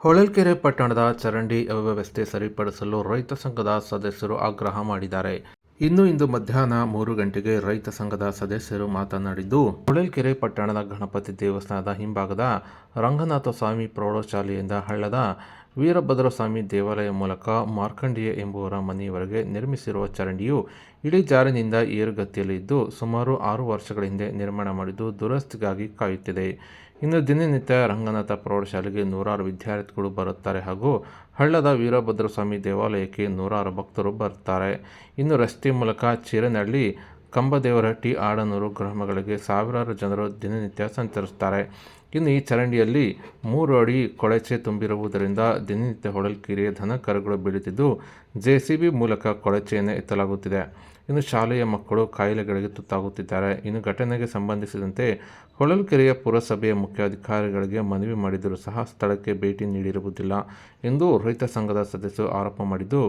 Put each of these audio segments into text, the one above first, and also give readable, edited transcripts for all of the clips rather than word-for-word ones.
ಹೊಳಲ್ಕೆರೆ ಪಟ್ಟಣದ ಚರಂಡಿ ಅವ್ಯವಸ್ಥೆ ಸರಿಪಡಿಸಲು ರೈತ ಸಂಘದ ಸದಸ್ಯರು ಆಗ್ರಹ ಮಾಡಿದ್ದಾರೆ. ಇಂದು ಮಧ್ಯಾಹ್ನ 3 ಗಂಟೆಗೆ ರೈತ ಸಂಘದ ಸದಸ್ಯರು ಮಾತನಾಡಿದ್ದು, ಹೊಳಲ್ಕೆರೆ ಪಟ್ಟಣದ ಗಣಪತಿ ದೇವಸ್ಥಾನದ ಹಿಂಭಾಗದ ರಂಗನಾಥಸ್ವಾಮಿ ಪ್ರೌಢಶಾಲೆಯಿಂದ ಹಳ್ಳದ ವೀರಭದ್ರಸ್ವಾಮಿ ದೇವಾಲಯ ಮೂಲಕ ಮಾರ್ಕಂಡೇಯ ಎಂಬುವರ ಮನೆಯವರೆಗೆ ನಿರ್ಮಿಸಿರುವ ಚರಂಡಿಯು ಇಳಿಜಾರಿನಿಂದ ಏರುಗತಿಯಲ್ಲಿ ಇದ್ದು, ಸುಮಾರು 6 ವರ್ಷಗಳ ಹಿಂದೆ ನಿರ್ಮಾಣ ಮಾಡಿದ್ದು ದುರಸ್ತಿಗಾಗಿ ಕಾಯುತ್ತಿದೆ. ಇನ್ನು ದಿನನಿತ್ಯ ರಂಗನಾಥ ಪ್ರೌಢಶಾಲೆಗೆ ನೂರಾರು ವಿದ್ಯಾರ್ಥಿಗಳು ಬರುತ್ತಾರೆ ಹಾಗೂ ಹಳ್ಳದ ವೀರಭದ್ರಸ್ವಾಮಿ ದೇವಾಲಯಕ್ಕೆ ನೂರಾರು ಭಕ್ತರು ಬರುತ್ತಾರೆ. ಇನ್ನು ರಸ್ತೆ ಮೂಲಕ ಚೀರನಹಳ್ಳಿ, ಕಂಬದೇವರಹಟ್ಟಿ, ಆಡನೂರು ಗ್ರಾಮಗಳಿಗೆ ಸಾವಿರಾರು ಜನರು ದಿನನಿತ್ಯ ಸಂಚರಿಸುತ್ತಾರೆ. ಇನ್ನು ಈ ಚರಂಡಿಯಲ್ಲಿ 3 ಅಡಿ ಕೊಳಚೆ ತುಂಬಿರುವುದರಿಂದ ದಿನನಿತ್ಯ ಹೊಳಲ್ಕೆರೆಯ ದನ ಕರುಗಳು ಬೀಳುತ್ತಿದ್ದು, ಜೆಸಿಬಿ ಮೂಲಕ ಕೊಳಚೆಯನ್ನು ಎತ್ತಲಾಗುತ್ತಿದೆ. ಇನ್ನು ಶಾಲೆಯ ಮಕ್ಕಳು ಕಾಯಿಲೆಗಳಿಗೆ ತುತ್ತಾಗುತ್ತಿದ್ದಾರೆ. ಇನ್ನು ಘಟನೆಗೆ ಸಂಬಂಧಿಸಿದಂತೆ ಹೊಳಲ್ಕೆರೆಯ ಪುರಸಭೆಯ ಮುಖ್ಯಾಧಿಕಾರಿಗಳಿಗೆ ಮನವಿ ಮಾಡಿದರೂ ಸಹ ಸ್ಥಳಕ್ಕೆ ಭೇಟಿ ನೀಡಿರುವುದಿಲ್ಲ ಎಂದು ರೈತ ಸಂಘದ ಸದಸ್ಯರು ಆರೋಪ ಮಾಡಿದ್ದು,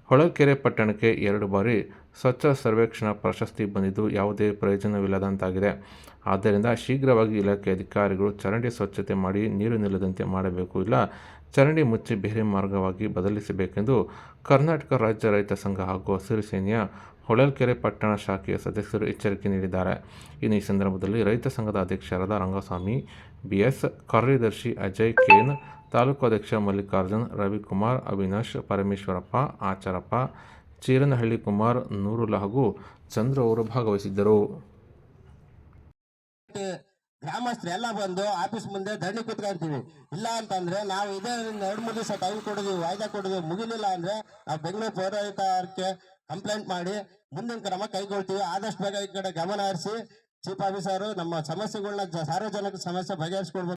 ಹೊಳಲ್ಕೆರೆ ಪಟ್ಟಣಕ್ಕೆ 2 ಬಾರಿ ಸ್ವಚ್ಛ ಸರ್ವೇಕ್ಷಣಾ ಪ್ರಶಸ್ತಿ ಬಂದಿದ್ದು ಯಾವುದೇ ಪ್ರಯೋಜನವಿಲ್ಲದಂತಾಗಿದೆ. ಆದ್ದರಿಂದ ಶೀಘ್ರವಾಗಿ ಇಲಾಖೆ ಅಧಿಕಾರಿಗಳು ಚರಂಡಿ ಸ್ವಚ್ಛತೆ ಮಾಡಿ ನೀರು ನಿಲ್ಲದಂತೆ ಮಾಡಬೇಕು, ಇಲ್ಲ ಚರಂಡಿ ಮುಚ್ಚಿ ಬೇರೆ ಮಾರ್ಗವಾಗಿ ಬದಲಿಸಬೇಕೆಂದು ಕರ್ನಾಟಕ ರಾಜ್ಯ ರೈತ ಸಂಘ ಹಾಗೂ ಹಸಿರು ಸೇನೆಯ ಹೊಳಲ್ಕೆರೆ ಪಟ್ಟಣ ಶಾಖೆಯ ಸದಸ್ಯರು ಎಚ್ಚರಿಕೆ ನೀಡಿದ್ದಾರೆ. ಇನ್ನು ಈ ಸಂದರ್ಭದಲ್ಲಿ ರೈತ ಸಂಘದ ಅಧ್ಯಕ್ಷರಾದ ರಂಗಸ್ವಾಮಿ ಬಿಎಸ್, ಕಾರ್ಯದರ್ಶಿ ಅಜಯ್ ಕೆಎನ್, ತಾಲೂಕು ಅಧ್ಯಕ್ಷ ಮಲ್ಲಿಕಾರ್ಜುನ್, ರವಿಕುಮಾರ್, ಅವಿನಾಶ್, ಪರಮೇಶ್ವರಪ್ಪ, ಆಚಾರಪ್ಪ, ಚೀರನಹಳ್ಳಿ ಕುಮಾರ್, ನೂರುಲ್ಲಾ ಹಾಗೂ ಚಂದ್ರು ಅವರು ಭಾಗವಹಿಸಿದ್ದರು. ಗ್ರಾಮಸ್ಥರು ಎಲ್ಲ ಬಂದು ಆಫೀಸ್ ಮುಂದೆ ಧರಣಿ ಕುತ್ಕೊಂತೀವಿ. ಇಲ್ಲ ಅಂತಂದ್ರೆ ನಾವು ಇದೇ 2-3 ದಿವಸ ಟೈಮ್ ಕೊಡೋದು, ವಾಯ್ದಾ ಕೊಡೋದು, ಮುಗಿಲಿಲ್ಲ ಅಂದ್ರೆ ನಾವು ಬೆಂಗಳೂರು ಪೌರಾಯುಕ್ತಕ್ಕೆ ಕಂಪ್ಲೇಂಟ್ ಮಾಡಿ ಮುಂದಿನ ಕ್ರಮ ಕೈಗೊಳ್ತೀವಿ. ಆದಷ್ಟು ಬೇಗ ಈ ಕಡೆ ಗಮನ ಹರಿಸಿ ಚೀಫ್ ಆಫೀಸರು ನಮ್ಮ ಸಮಸ್ಯೆಗಳನ್ನ ಸಾರ್ವಜನಿಕ ಸಮಸ್ಯೆ ಬಗೆಹರಿಸ್ಕೊಡ್ಬೇಕು.